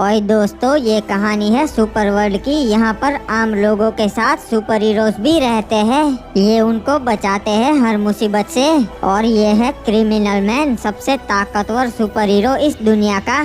और दोस्तों ये कहानी है सुपर वर्ल्ड की। यहाँ पर आम लोगों के साथ सुपर हीरोज भी रहते हैं। ये उनको बचाते हैं हर मुसीबत से। और ये है क्रिमिनल मैन, सबसे ताकतवर सुपर हीरो इस दुनिया का।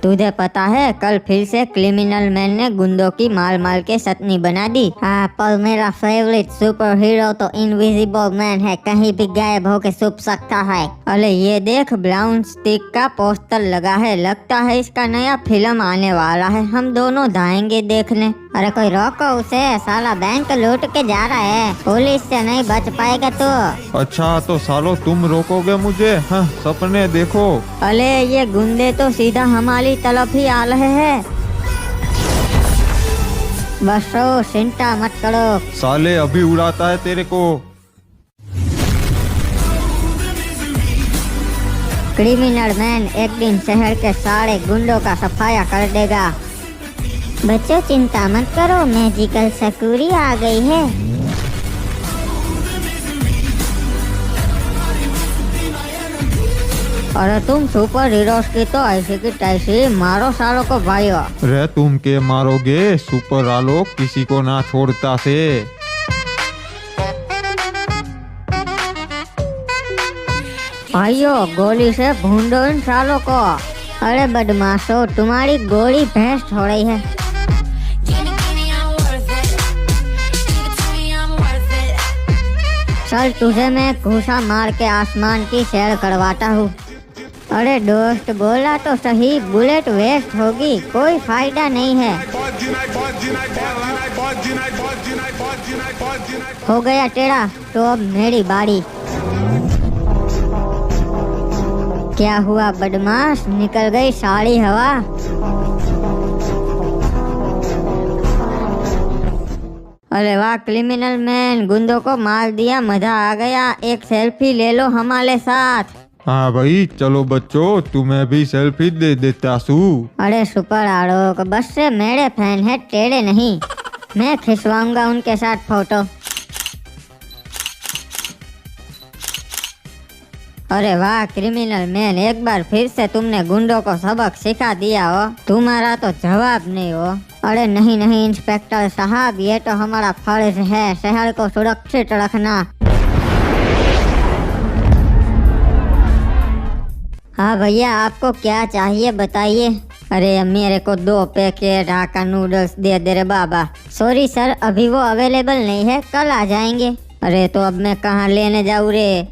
तुझे पता है कल फिर से क्रिमिनल मैन ने गुंडों की माल माल के सतनी बना दी। हाँ, पर मेरा फेवरेट सुपर हीरो तो इनविजिबल मैन है, कहीं भी गायब होके छुप सकता है। अरे ये देख, ब्राउन स्टिक का पोस्टर लगा है, लगता है इसका नया फिल्म आने वाला है। हम दोनों जाएंगे देखने। अरे कोई रोको उसे, साला बैंक लूट के जा रहा है, पुलिस से नहीं बच पाएगा तो। अच्छा तो सालो तुम रोकोगे मुझे? हाँ, सपने देखो। अरे ये गुंडे तो सीधा हमारी तरफ ही आ रहे हैं। बस चिंता मत करो। साले अभी उड़ाता है तेरे को। क्रिमिनल मैन एक दिन शहर के सारे गुंडों का सफाया कर देगा। बच्चों चिंता मत करो, मैजिकल सकुरी आ गई है। अरे तुम सुपर हीरोज की तो ऐसी की तैसी मारो सालों को भाइयों। रे तुम के मारोगे? सुपर आलोक किसी को ना छोड़ता से। भाइयों गोली से भूंडो इन सालों को। अरे बदमाशो, तुम्हारी गोली भैंस हो रही है। चल तुझे मैं घूसा मार के आसमान की सैर करवाता हूँ। अरे दोस्त बोला तो सही, बुलेट वेस्ट होगी, कोई फायदा नहीं है। हो गया तेरा, तो अब मेरी बारी। क्या हुआ बदमाश, निकल गई सारी हवा। अरे वाह क्रिमिनल मैन, गुंडों को मार दिया, मजा आ गया। एक सेल्फी ले लो हमारे साथ। हाँ भाई चलो बच्चों, तुम्हें भी सेल्फी दे देता सू। अरे सुपर आलोक, बस से मेरे फैन है, तेरे नहीं। मैं खिंचवाऊंगा उनके साथ फोटो। अरे वाह क्रिमिनल मैन, एक बार फिर से तुमने गुंडों को सबक सिखा दिया हो। तुम्हारा तो जवाब नहीं हो। अरे नहीं नहीं इंस्पेक्टर साहब, ये तो हमारा फर्ज है शहर को सुरक्षित रखना। हाँ भैया, आपको क्या चाहिए बताइए। अरे मेरे को 2 पैकेट हाका नूडल्स दे दे रे बाबा। सॉरी सर, अभी वो अवेलेबल नहीं है, कल आ जाएंगे। अरे तो अब मैं कहाँ लेने जाऊँ रे?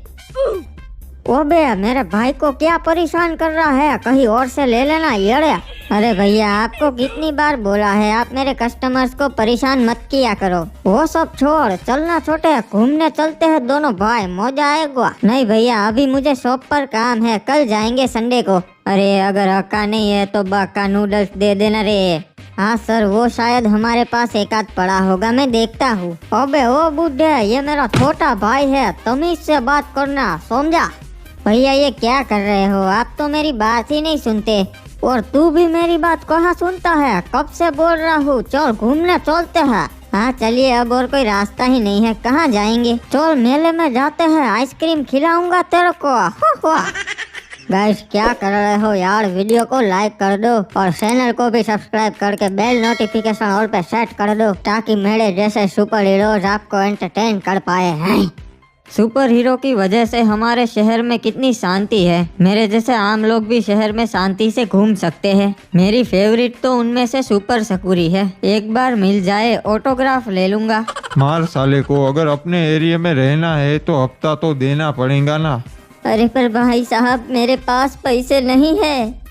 ओबे मेरे भाई को क्या परेशान कर रहा है, कहीं और से ले लेना ये। अरे भैया आपको कितनी बार बोला है, आप मेरे कस्टमर्स को परेशान मत किया करो। वो सब छोड़, चलना छोटे, घूमने चलते हैं दोनों भाई, मजा आएगा। नहीं भैया अभी मुझे शॉप पर काम है, कल जाएंगे संडे को। अरे अगर हक्का नहीं है तो बाका नूडल्स दे देना रे। हाँ सर, वो शायद हमारे पास एक आध पड़ा होगा, मैं देखता हूँ। अबे ओ बुड्ढे, ये मेरा छोटा भाई है, तमीज से बात करना, समझा? भैया ये क्या कर रहे हो, आप तो मेरी बात ही नहीं सुनते। और तू भी मेरी बात कहाँ सुनता है, कब से बोल रहा हूँ, चल घूमने चलते हैं। हाँ चलिए, अब और कोई रास्ता ही नहीं है, कहाँ जाएंगे? चल मेले में जाते हैं, आइसक्रीम खिलाऊंगा तेरे को। गाइस क्या कर रहे हो यार, वीडियो को लाइक कर दो और चैनल को भी सब्सक्राइब करके बेल नोटिफिकेशन ऑल पे सेट कर दो, ताकि मेरे जैसे सुपर हीरोज आपको एंटरटेन कर पाए हैं। सुपर हीरो की वजह से हमारे शहर में कितनी शांति है। मेरे जैसे आम लोग भी शहर में शांति से घूम सकते हैं। मेरी फेवरेट तो उनमें से सुपर सकुरी है, एक बार मिल जाए ऑटोग्राफ ले लूंगा। मार साले को, अगर अपने एरिया में रहना है तो हफ्ता तो देना पड़ेगा ना। अरे पर भाई साहब मेरे पास पैसे नहीं है।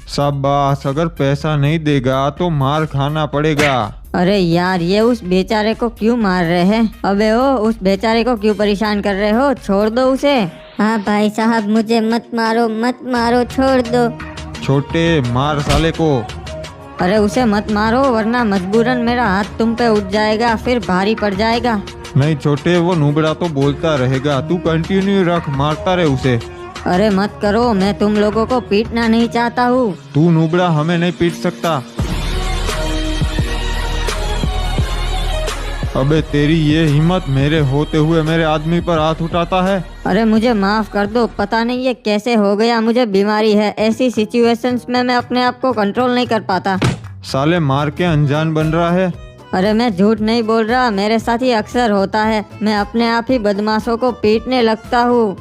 शाबाश, अगर पैसा नहीं देगा तो मार खाना पड़ेगा। अरे यार ये उस बेचारे को क्यों मार रहे हैं? अबे ओ, उस बेचारे को क्यों परेशान कर रहे हो, छोड़ दो उसे। हाँ भाई साहब मुझे मत मारो, मत मारो, छोड़ दो। छोटे मार साले को। अरे उसे मत मारो, वरना मजबूरन मेरा हाथ तुम पे उठ जाएगा, फिर भारी पड़ जाएगा। नहीं छोटे, वो नुबड़ा तो बोलता रहेगा, तू कंटिन्यू रख, मारता रहे उसे। अरे मत करो, मैं तुम लोगों को पीटना नहीं चाहता हूँ। तू नुबड़ा हमें नहीं पीट सकता। अबे तेरी ये हिम्मत, मेरे होते हुए मेरे आदमी पर हाथ उठाता है। अरे मुझे माफ कर दो, पता नहीं ये कैसे हो गया, मुझे बीमारी है, ऐसी सिचुएशंस में मैं अपने आप को कंट्रोल नहीं कर पाता। साले मार के अनजान बन रहा है। अरे मैं झूठ नहीं बोल रहा, मेरे साथ ही अक्सर होता है, मैं अपने आप ही बदमाशों को पीटने लगता हूँ।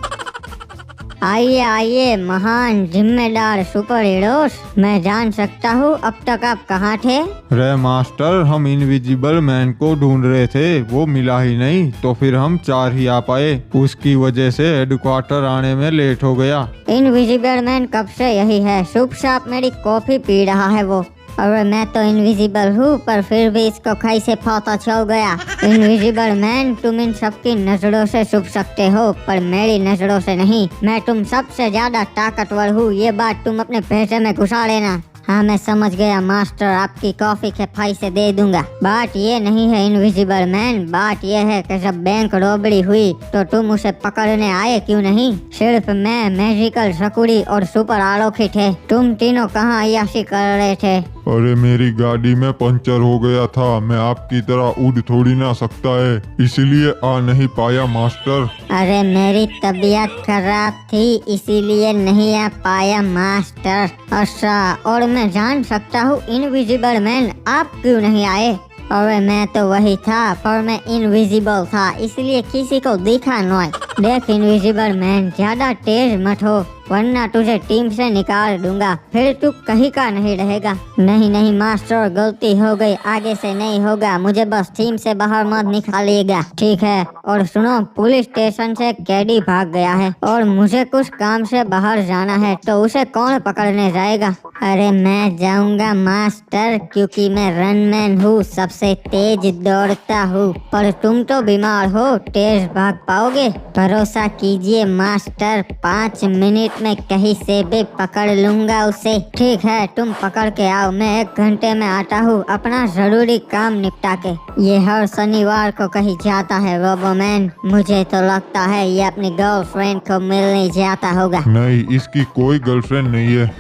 आइए आइए महान जिम्मेदार सुपर हीरोज, मैं जान सकता हूँ अब तक आप कहाँ थे? रे मास्टर, हम इनविजिबल मैन को ढूंढ रहे थे, वो मिला ही नहीं, तो फिर हम 4 ही आ पाए। उसकी वजह से हेडक्वार्टर आने में लेट हो गया। इनविजिबल मैन कब से यही है, चुपचाप मेरी कॉफी पी रहा है वो। अरे मैं तो इनविजिबल हूँ, पर फिर भी इसको कैसे पता चल गया? इनविजिबल मैन, तुम इन सबकी नजरों से छुप सकते हो, पर मेरी नजरों से नहीं। मैं तुम सबसे ज्यादा ताकतवर हूँ, ये बात तुम अपने पैसे में घुसा लेना। हाँ मैं समझ गया मास्टर, आपकी कॉफी के पैसे दे दूंगा। बात ये नहीं है इनविजिबल मैन, बात ये है कि जब बैंक रॉबरी हुई तो तुम उसे पकड़ने आए क्यों नहीं? सिर्फ मैं, मैजिकल सकुड़ी और सुपर आलोकी थे, तुम तीनों कहाँ अय्याशी कर रहे थे? अरे मेरी गाड़ी में पंचर हो गया था, मैं आपकी तरह उड़ थोड़ी ना सकता है, इसलिए आ नहीं पाया मास्टर। अरे मेरी तबीयत खराब थी इसीलिए नहीं आ पाया मास्टर। अच्छा, और मैं जान सकता हूँ इनविजिबल मैन आप क्यों नहीं आए? अरे मैं तो वही था, पर मैं इनविजिबल था इसलिए किसी को दिखा नहीं। देख इनविजिबल मैन, ज्यादा तेज मत हो वरना तुझे टीम से निकाल दूंगा, फिर तू कहीं का नहीं रहेगा। नहीं नहीं मास्टर, गलती हो गई, आगे से नहीं होगा, मुझे बस टीम से बाहर मत निकालिएगा, ठीक है? और सुनो, पुलिस स्टेशन से कैदी भाग गया है और मुझे कुछ काम से बाहर जाना है, तो उसे कौन पकड़ने जाएगा? अरे मैं जाऊंगा मास्टर, क्योंकि मैं रनमैन हूँ, सबसे तेज दौड़ता हूँ। पर तुम तो बीमार हो, तेज भाग पाओगे? भरोसा कीजिए मास्टर, 5 मिनट में कहीं से भी पकड़ लूंगा उसे। ठीक है, तुम पकड़ के आओ, मैं 1 घंटे में आता हूँ अपना जरूरी काम निपटा के। ये हर शनिवार को कहीं जाता है रोबोमैन, मुझे तो लगता है ये अपनी गर्लफ्रेंड को मिलने जाता होगा। नहीं, इसकी कोई गर्लफ्रेंड नहीं है।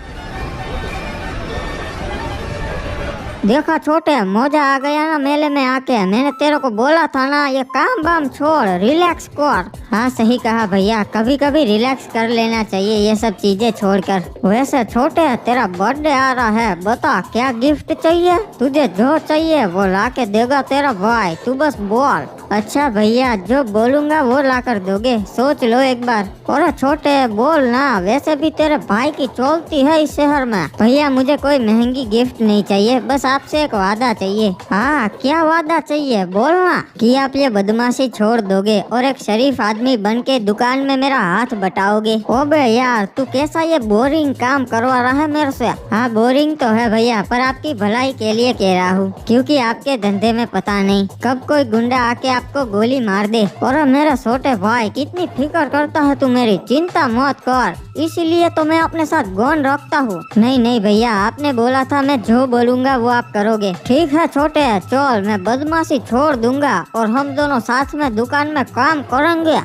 देखा छोटे, मजा आ गया ना मेले में आके, मैंने तेरे को बोला था ना ये काम वाम छोड़, रिलैक्स कर। हाँ सही कहा भैया, कभी कभी रिलैक्स कर लेना चाहिए ये सब चीजें छोड़कर। वैसे छोटे, तेरा बर्थडे आ रहा है, बता क्या गिफ्ट चाहिए? तुझे जो चाहिए वो ला के देगा तेरा भाई, तू बस बोल। अच्छा भैया, जो बोलूंगा वो ला कर दोगे, सोच लो एक बार। और छोटे बोल ना, वैसे भी तेरे भाई की चलती है इस शहर में। भैया मुझे कोई महंगी गिफ्ट नहीं चाहिए, बस आपसे एक वादा चाहिए। हाँ क्या वादा चाहिए, बोलना। कि आप ये बदमाशी छोड़ दोगे और एक शरीफ आदमी बन के दुकान में मेरा हाथ बटाओगे। ओबे यार, तू कैसा ये बोरिंग काम करवा रहा है मेरे से? हाँ बोरिंग तो है भैया, पर आपकी भलाई के लिए कह रहा हूँ, क्योंकि आपके धंधे में पता नहीं कब कोई गुंडा आके आपको गोली मार दे। और मेरा छोटे भाई, कितनी फिक्र करता है तू मेरी, चिंता मत कर, इसीलिए तो मैं अपने साथ गौन रखता हूँ। नहीं नहीं भैया, आपने बोला था मैं जो बोलूँगा वो आप करोगे। ठीक है छोटे, चल मैं बदमाशी छोड़ दूंगा और हम दोनों साथ में दुकान में काम करेंगे।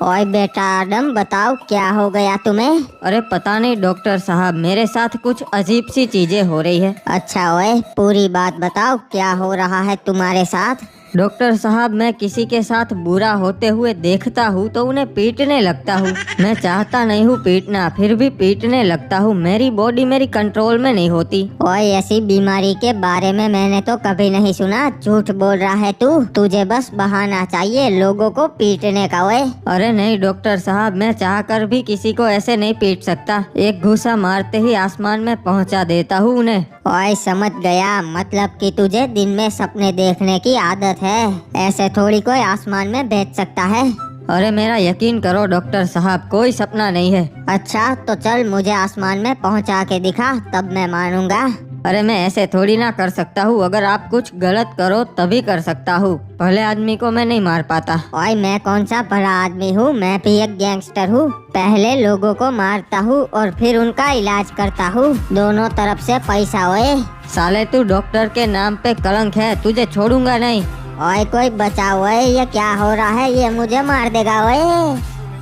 ओए बेटा आदम, बताओ क्या हो गया तुम्हें? अरे पता नहीं डॉक्टर साहब, मेरे साथ कुछ अजीब सी चीजें हो रही है। अच्छा ओए, पूरी बात बताओ, क्या हो रहा है तुम्हारे साथ? डॉक्टर साहब, मैं किसी के साथ बुरा होते हुए देखता हूँ तो उन्हें पीटने लगता हूँ। मैं चाहता नहीं हूँ पीटना, फिर भी पीटने लगता हूँ। मेरी बॉडी मेरी कंट्रोल में नहीं होती। ओए ऐसी बीमारी के बारे में मैंने तो कभी नहीं सुना, झूठ बोल रहा है तू। तुझे बस बहाना चाहिए लोगों को पीटने का। ओए अरे नहीं डॉक्टर साहब, मैं चाहकर भी किसी को ऐसे नहीं पीट सकता, एक घूसा मारते ही आसमान में पहुँचा देता हूँ उन्हें। ओए समझ गया, मतलब कि तुझे दिन में सपने देखने की आदत है, ऐसे थोड़ी कोई आसमान में भेज सकता है। अरे मेरा यकीन करो डॉक्टर साहब, कोई सपना नहीं है। अच्छा तो चल मुझे आसमान में पहुंचा के दिखा, तब मैं मानूंगा। अरे मैं ऐसे थोड़ी ना कर सकता हूँ, अगर आप कुछ गलत करो तभी कर सकता हूँ, भले आदमी को मैं नहीं मार पाता। ओए मैं कौन सा भला आदमी हूँ, मैं भी एक गैंगस्टर हूँ। पहले लोगों को मारता हूँ और फिर उनका इलाज करता हूँ, दोनों तरफ से पैसा। ओए साले तू डॉक्टर के नाम पे कलंक है, तुझे छोड़ूंगा नहीं। ओए कोई बचाओ, ओए ये क्या हो रहा है, ये मुझे मार देगा। ओए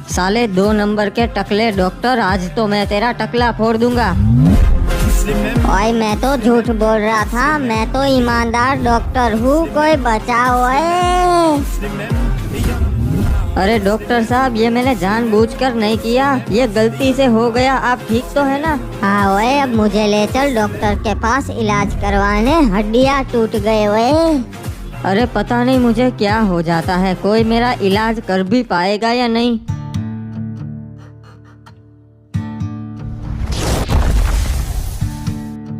साले 2 नंबर के टकले डॉक्टर, आज तो मैं तेरा टकला फोड़ दूंगा। ओए मैं तो झूठ बोल रहा था, मैं तो ईमानदार डॉक्टर हूँ, कोई बचाओ। ओए अरे डॉक्टर साहब, ये मैंने जानबूझकर नहीं किया, ये गलती से हो गया। आप ठीक तो है ना? हाँ ओए, अब मुझे ले चल डॉक्टर के पास इलाज करवाने, हड्डियाँ टूट गए ओए। अरे पता नहीं मुझे क्या हो जाता है, कोई मेरा इलाज कर भी पाएगा या नहीं।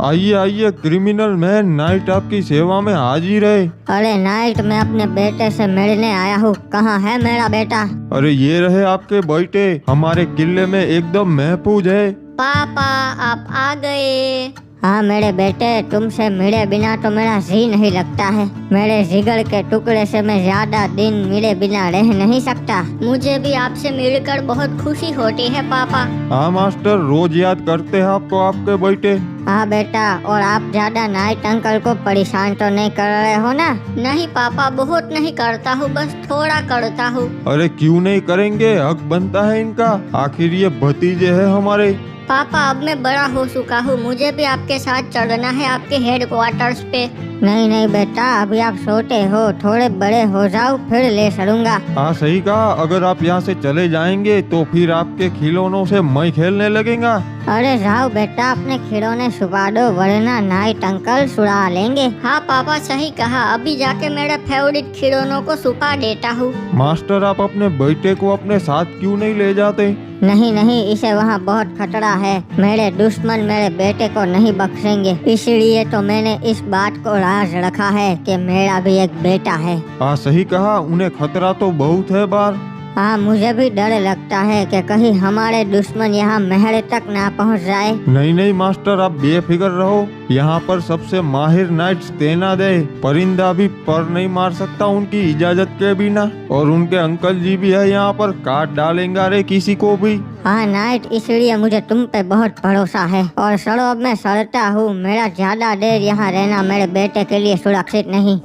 आइए आइए क्रिमिनल मैन, नाइट आपकी सेवा में हाजिर है। अरे नाइट, मैं अपने बेटे से मिलने आया हूँ। कहाँ है मेरा बेटा? अरे ये रहे आपके बेटे, हमारे किले में एकदम महफूज है। पापा आप आ गए। हाँ मेरे बेटे, तुमसे मिले बिना तो मेरा जी नहीं लगता है। मेरे जिगर के टुकड़े से मैं ज्यादा दिन मिले बिना रह नहीं सकता। मुझे भी आपसे मिलकर बहुत खुशी होती है पापा। हाँ मास्टर, रोज याद करते हैं आपको आपके बेटे। हाँ बेटा, और आप ज्यादा नाइट अंकल को परेशान तो नहीं कर रहे हो ना? नहीं पापा, बहुत नहीं करता हूँ, बस थोड़ा करता हूँ। अरे क्यों नहीं करेंगे, हक बनता है इनका, आखिर ये भतीजे है हमारे। पापा अब मैं बड़ा हो चुका हूँ, मुझे भी आपके साथ चढ़ना है आपके हेडक्वार्टर्स पे। नहीं नहीं बेटा, अभी आप छोटे हो, थोड़े बड़े हो जाओ फिर ले चलूंगा। हाँ सही कहा, अगर आप यहाँ से चले जाएंगे तो फिर आपके खिलौनों से मैं खेलने लगेगा। अरे जाओ बेटा, अपने खिलौने छुपा दो, वरना नाइट अंकल छुड़ा लेंगे। हाँ पापा सही कहा, अभी जाके मेरे फेवरेट खिलौनों को छुपा देता हूँ। मास्टर आप अपने बेटे को अपने साथ क्यों नहीं ले जाते? नहीं नहीं, इसे वहाँ बहुत खतरा है, मेरे दुश्मन मेरे बेटे को नहीं बख्शेंगे, इसलिए तो मैंने इस बात को राज रखा है कि मेरा भी एक बेटा है। हाँ सही कहा, उन्हें खतरा तो बहुत है बार। हाँ मुझे भी डर लगता है कि कहीं हमारे दुश्मन यहाँ महल तक ना पहुँच जाए। नहीं नहीं मास्टर, आप बेफिक्र रहो, यहाँ पर सबसे माहिर नाइट्स तैनात है, परिंदा भी पर नहीं मार सकता उनकी इजाजत के बिना, और उनके अंकल जी भी है यहाँ पर, काट डालेंगे रे किसी को भी। हाँ नाइट, इसलिए मुझे तुम पे बहुत भरोसा है, और सड़ो अब मैं सड़ता हूँ, मेरा ज्यादा देर यहाँ रहना मेरे बेटे के लिए सुरक्षित नहीं।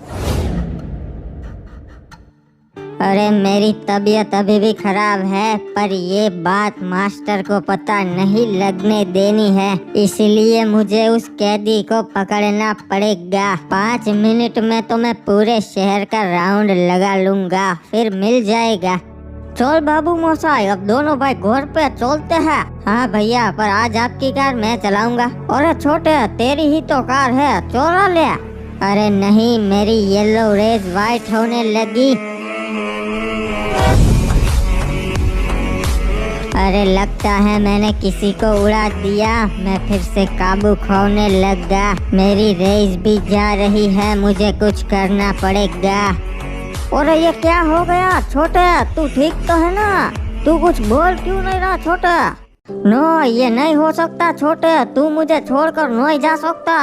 अरे मेरी तबीयत अभी भी खराब है, पर ये बात मास्टर को पता नहीं लगने देनी है, इसलिए मुझे उस कैदी को पकड़ना पड़ेगा। 5 मिनट में तो मैं पूरे शहर का राउंड लगा लूंगा, फिर मिल जाएगा। चल बाबू मोसाई, अब दोनों भाई घर पे चलते हैं। हाँ भैया, पर आज आपकी कार मैं चलाऊंगा। अरे छोटे, तेरी ही तो कार है, चोरा ले। अरे नहीं, मेरी येलो रेज व्हाइट होने लगी। अरे लगता है मैंने किसी को उड़ा दिया, मैं फिर से काबू खोने लगा, मेरी रेस भी जा रही है, मुझे कुछ करना पड़ेगा। और ये क्या हो गया छोटे, तू ठीक तो है ना? तू कुछ बोल क्यों नहीं रहा छोटे? नो, ये नहीं हो सकता छोटे, तू मुझे छोड़कर नहीं जा सकता।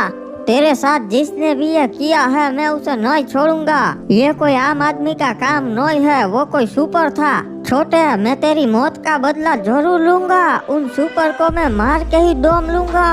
तेरे साथ जिसने भी ये किया है मैं उसे नहीं छोड़ूंगा। ये कोई आम आदमी का काम नहीं है, वो कोई सुपर था। छोटे, मैं तेरी मौत का बदला जरूर लूंगा, उन सुपर को मैं मार के ही दम लूंगा।